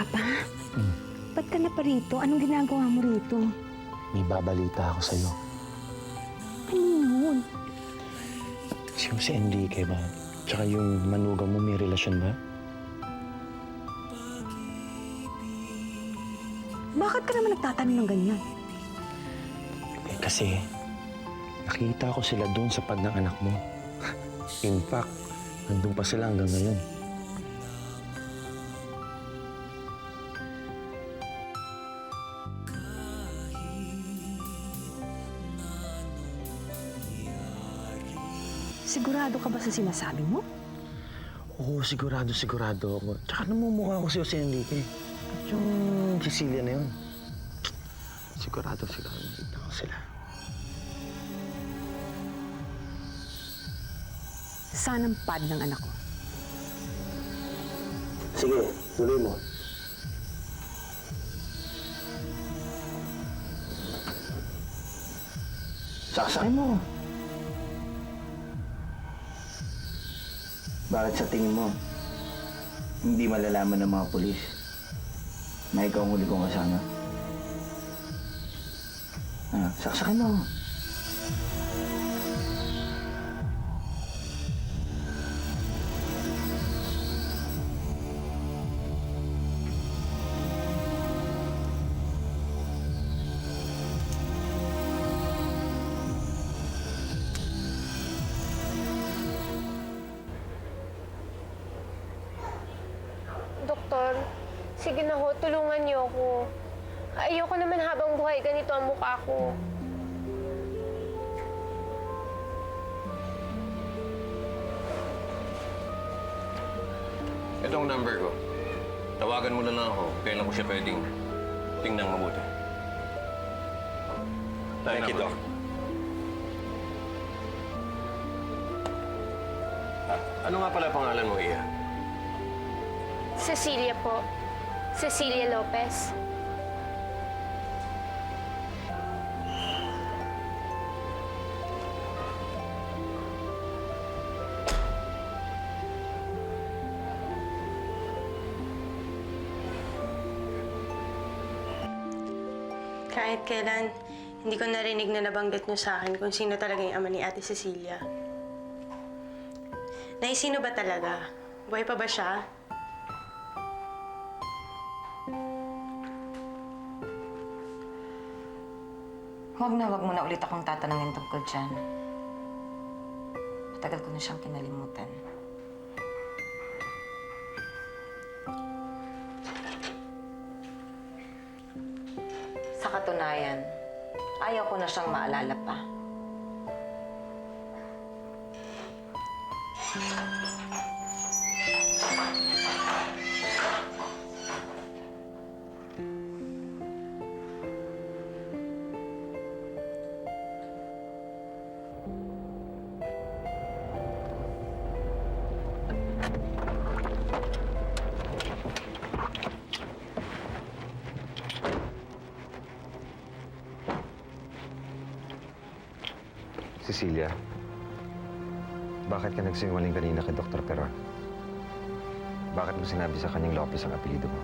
Papa, ba't ka na pa rito? Anong ginagawa mo rito? May babalita ako sa'yo. Ano yun? Yung si Enrique ba? Tsaka yung manugang mo, may relasyon ba? Bakit ka naman nagtatanong ng ganyan? Eh, kasi nakita ko sila doon sa pad ng anak mo. In fact, nandun pa sila hanggang ngayon. Sigurado ka ba sa sinasabi mo? Oo, sigurado ako. Tsaka namumukha ko si Enrique. At yung Cecilia na yun. Sigurado nakita ko sila. Saan ang pad ng anak ko? Sige, tuloy mo. Saksakin mo. Bakit sa tingin mo, hindi malalaman ng mga pulis na ikaw ang huli kong kasama? Saksakin mo. Doktor, sige na ho, tulungan niyo ako. Ayoko naman habang buhay ganito ang mukha ko. Ito ang number ko. Tawagan mo na lang ako. Kailan ko siya pwedeng tingnan mabuti. Thank you, Doc. Ano nga pala pangalan mo, Iya? Cecilia po. Cecilia Lopez. Kahit kailan, hindi ko narinig na nabanggit niyo sa akin kung sino talaga yung ama ni Ate Cecilia. Nay, sino ba talaga? Buhay pa ba siya? Huwag mo na ulit akong tatanungin tungkol dyan. Matagal ko na siyang kinalimutan. Sa katunayan, ayaw ko na siyang maalala pa. Cecilia, bakit ka nagsinungaling kanina kay Dr. Peron? Bakit mo sinabi sa kanyang Lopez ang apelido mo?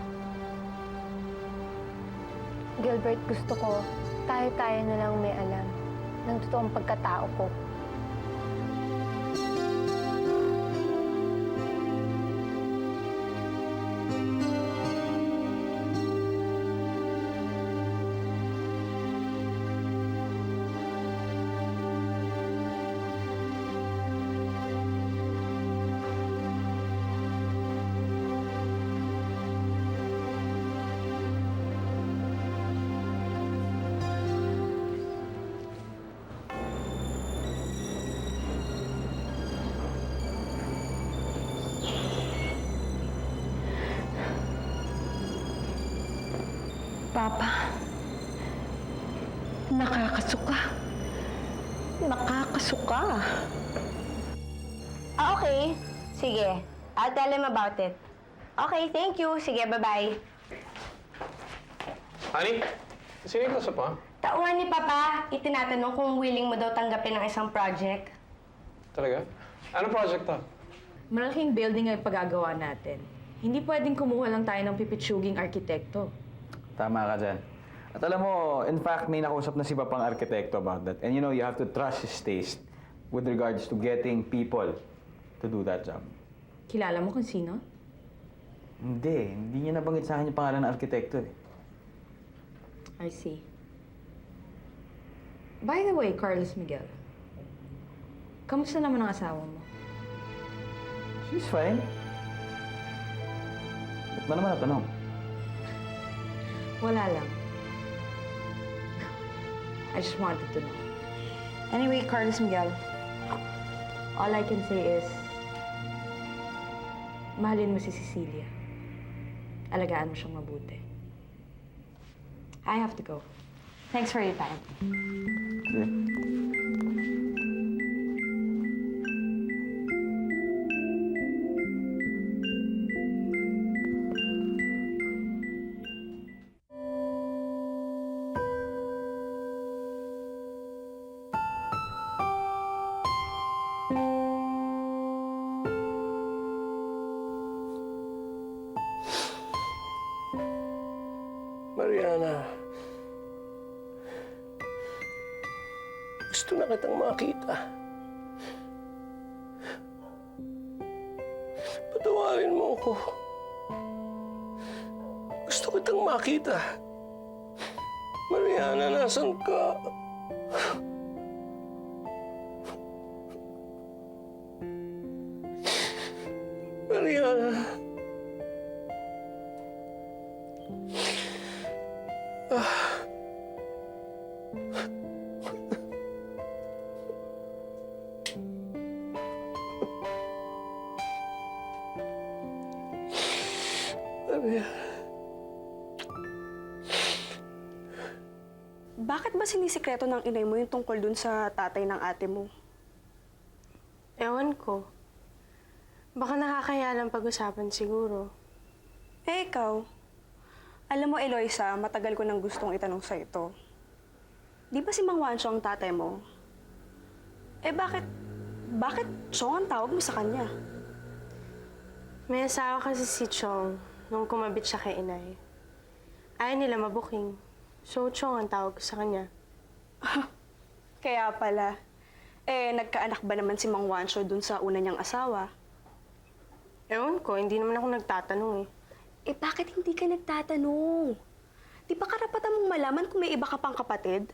Gilbert, gusto ko, tayo-tayo na lang may alam ng totoong pagkatao ko. Papa, nakakasuka. Nakakasuka. Okay. Sige. I'll tell him about it. Okay, thank you. Sige, bye-bye. Honey, sino yung pa? Tauhan ni Papa, itinatanong kung willing mo daw tanggapin ng isang project. Talaga? Anong project to? Malaking building ang pagagawa natin. Hindi pwedeng kumuha lang tayo ng pipitsuging arkitekto. Tama ka dyan. At alam mo, in fact, may nakausap na si Papang arkitekto about that. And you know, you have to trust his taste with regards to getting people to do that job. Kilala mo kung sino? Hindi niya nabanggit sa akin yung pangalan ng arkitekto eh. I see. By the way, Carlos Miguel, kamusta naman ang asawa mo? She's fine. Ba't ba naman natanong? Wala lang. I just wanted to know. Anyway, Carlos Miguel, all I can say is, mahalin mo si Cecilia. Alagaan mo siyang mabuti. I have to go. Thanks for your time. Mariana, gusto na kitang makita. Patawarin mo ako. Gusto kitang makita. Mariana, nasan ka? Mariana. Bakit ba sinisikreto ng inay mo yung tungkol dun sa tatay ng ate mo? Ewan ko. Baka nakakaya lang pag-usapan siguro. Eh, ikaw. Alam mo, Eloisa, matagal ko nang gustong itanong sa ito. Di ba si Mang Juancho ang tatay mo? Eh, bakit Chong ang tawag mo sa kanya? May asawa kasi si Chong nung kumabit siya kay inay. Ayaw nila mabuking. So, Chong ang tawag ko sa kanya. Kaya pala. Eh, nagkaanak ba naman si Mang Juancho dun sa una niyang asawa? Ewan ko, hindi naman ako nagtatanong eh. Eh, bakit hindi ka nagtatanong? Di ba karapatan mong malaman kung may iba ka pang kapatid?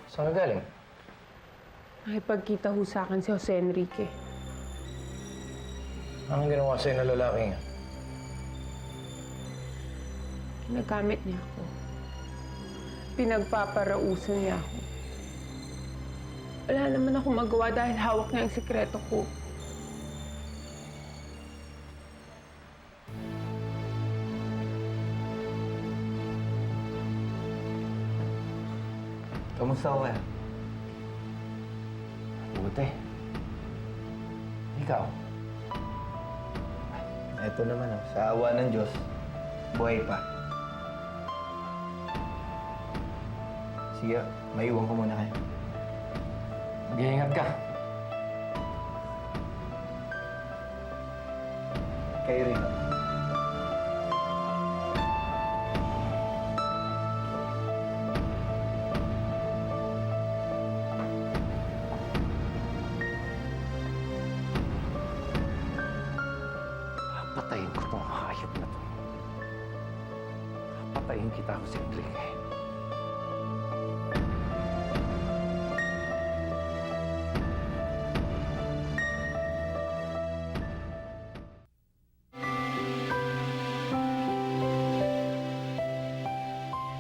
Saan ka galing? Nakipagkita ho sa akin si Jose Enrique. Anong ginawa sa'yo na lalaki nga? Ginagamit niya ako. Pinagpaparausan niya ako. Wala naman akong magawa dahil hawak niya ang sikreto ko. Kamusta ka? Buti. Ikaw? Eto naman sa awa ng Diyos, buhay pa. Sige, maiwan ko muna kayo. Mag-iingat ka. Kayo rin. Patayin ko tong hayop na to. Patayin kita ako si Enrique.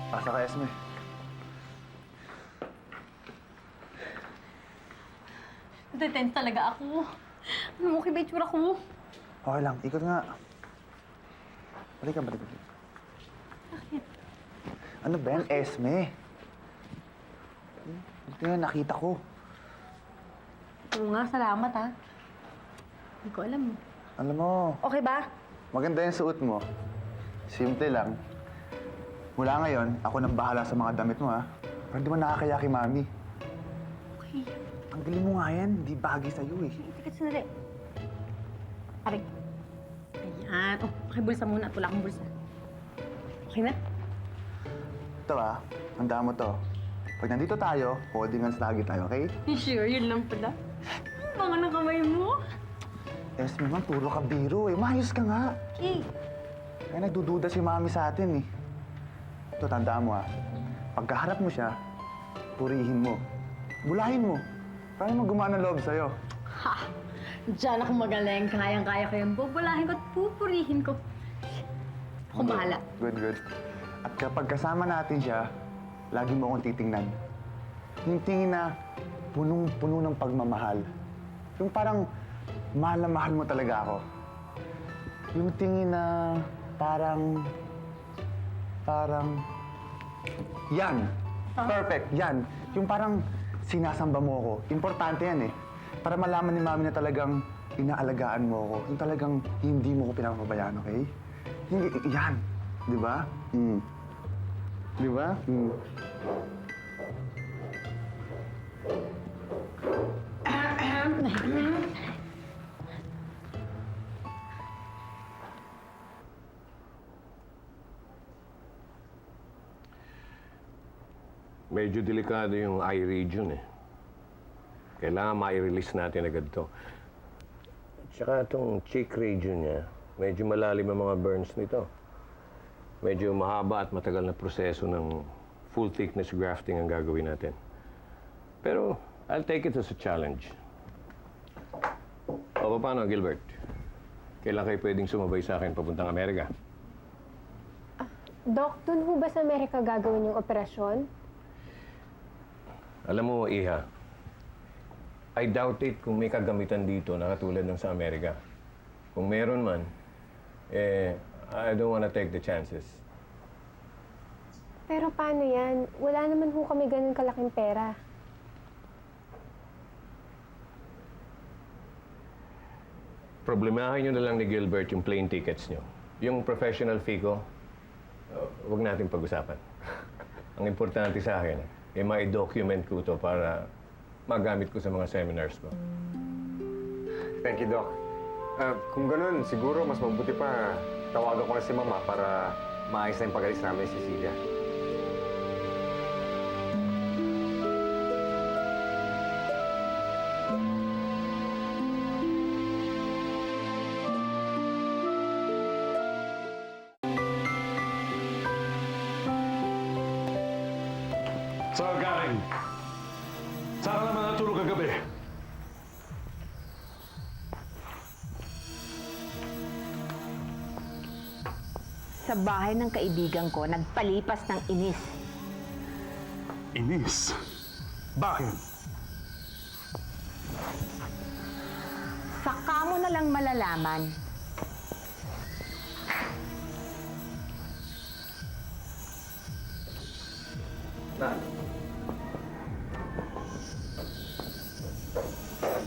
Pasa ka, Esme. Natitense talaga ako. Ano, okay ba yung tsura ko? Okay lang, ikot nga. Balik ka. Bakit? Ano ba yan, Esme? Ito yan, nakita ko. Oo nga, salamat ha. Hindi ko alam. Alam mo, Okay ba? maganda yung suot mo. Simple lang. Mula ngayon, ako nang bahala sa mga damit mo, ha? Parang di mo nakakaya kay Mami. Okay. Tanggalin mo nga yan. Hindi bagay sa'yo, eh. Teka, sandali. Aray. Ayan. Oh, pakibulsa muna at wala akong bulsa. Okay na? Ito, ha? Handa mo to. Pag nandito tayo, holding hands lagi tayo, okay? Sure, yun lang pala. Baka ng kamay mo. Yes, naman, puro ka biro, eh. Maayos ka nga. Okay. Kaya nagdududa si Mami sa atin, eh. Ito, tandaan mo, ha? Pagkaharap mo siya, purihin mo. Bulahin mo. Para mo gumana ng loob sa'yo. Ha! Diyan ako magaling. Kayang-kaya ko yung bubulahin ko at pupurihin ko. Ako bahala. Good, good. At kapag kasama natin siya, lagi mo akong titingnan. Yung tingin na punong-puno ng pagmamahal. Yung parang mahal na mahal mo talaga ako. Yung tingin na parang... Yan! Perfect! Yan! Yung parang sinasamba mo ako. Importante yan, eh. Para malaman ni Mami na talagang inaalagaan mo ako. Yung talagang hindi mo ko pinapabayaan, okay? Hindi, yan! Di ba? Di ba? Medyo delikado yung eye region eh. Kailangan ma-release natin agad to. Tsaka itong cheek region niya, medyo malalim ang mga burns nito. Medyo mahaba at matagal na proseso ng full thickness grafting ang gagawin natin. Pero I'll take it as a challenge. O paano, Gilbert? Kailan kayo pwedeng sumabay sa akin papuntang Amerika? Doc, dun ho ba sa Amerika gagawin yung operasyon? Alam mo, Iha, I doubt it kung may kagamitan dito na katulad ng sa Amerika. Kung meron man, I don't wanna take the chances. Pero paano yan? Wala naman ho kami ganun kalaking pera. Problemahin nyo na lang ni Gilbert yung plane tickets nyo. Yung professional fee ko, huwag natin pag-usapan. Ang importante sa akin, ma-document ko to para magamit ko sa mga seminars ko. Thank you, Doc. Kung ganun, siguro mas mabuti pa tawagan ko na si Mama para maayos na yung pag-alis namin ni Cecilia. Saan galing? Saan ka naman natulog kagabi? Sa bahay ng kaibigan ko, nagpalipas ng inis. Inis? Bakit? Saka mo na lang malalaman.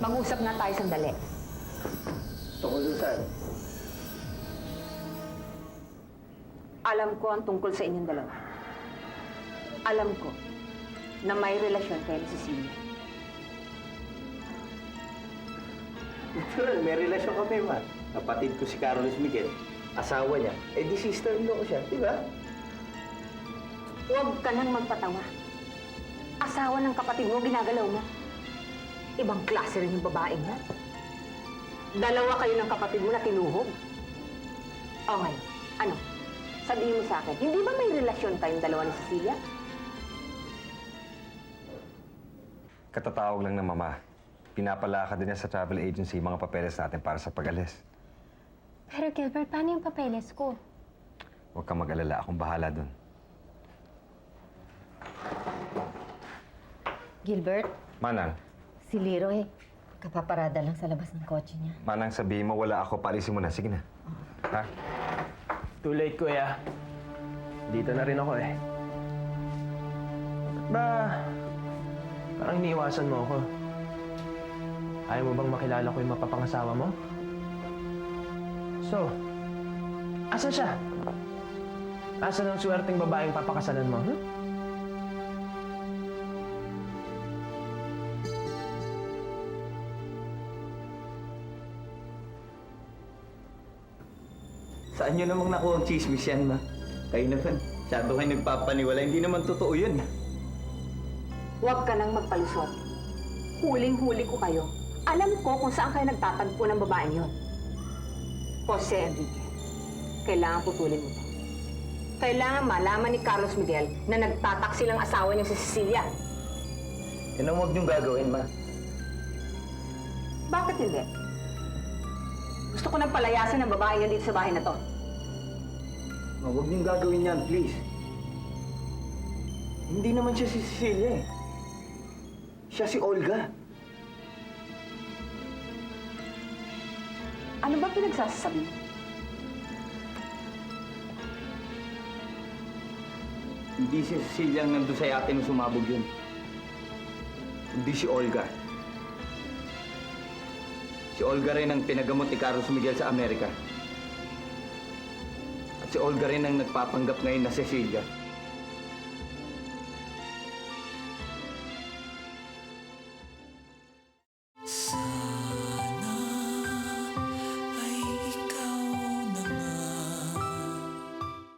Mag-usap nga tayo sandali. Tungkol dun saan? Alam ko ang tungkol sa inyong dalawa. Alam ko na may relasyon kayo ni Cecilia. Natural, may relasyon kami, ma. Kapatid ko si Carlos Miguel. Asawa niya. Eh, di sister-in-law ko siya, di ba? Huwag ka nang magpatawa. Asawa ng kapatid mo, ginagalaw mo. Ibang klase rin yung babaeng yan. Dalawa kayo ng kapatid mo na tinuhog. O ngayon, ano? Sabihin mo sa akin, hindi ba may relasyon kayong dalawa ni Cecilia? Katatawag lang ng Mama. Pinapalakad din niya sa travel agency mga papeles natin para sa pag-alis. Pero Gilbert, paano yung papeles ko? Huwag kang mag-alala. Akong bahala dun. Gilbert, Manang, si Leroy, kapaparada lang sa labas ng kotse niya. Manang, sabihin mo wala ako. Paalisin mo na. Sige na. Ha? Too late, kuya. Dito na rin ako, eh. Ba, parang iniiwasan mo ako. Ayaw mo bang makilala ko yung mapapangasawa mo? So, asan siya? Asan ang swerteng babaeng papakasalan mo, huh? Saan nyo namang nakuha ang chismis yan, ma? Kayo naman, masyado kayo nagpapaniwala. Hindi naman totoo yun. Huwag ka nang magpalusot. Huling-huli ko kayo. Alam ko kung saan kayo nagtatagpo ng babaeng yon. Jose Enrique, kailangan putulin mo to. Kailangan malaman ni Carlos Miguel na nagtataksil ang asawa niya si Cecilia. Yan ang huwag niyong gagawin, ma. Bakit hindi? Gusto ko nang palayasin ang babae yan dito sa bahay na to. Ma, huwag niyong gagawin yan, please. Hindi naman siya si Cecilia eh. Siya si Olga. Ano ba pinagsasasabi mo? Hindi si Cecilia ang nandun sa yate nung sumabog yun. Hindi si Olga. Si Olga rin ang pinagamot ni Carlos Miguel sa Amerika. At si Olga rin ang nagpapanggap ngayon na Cecilia.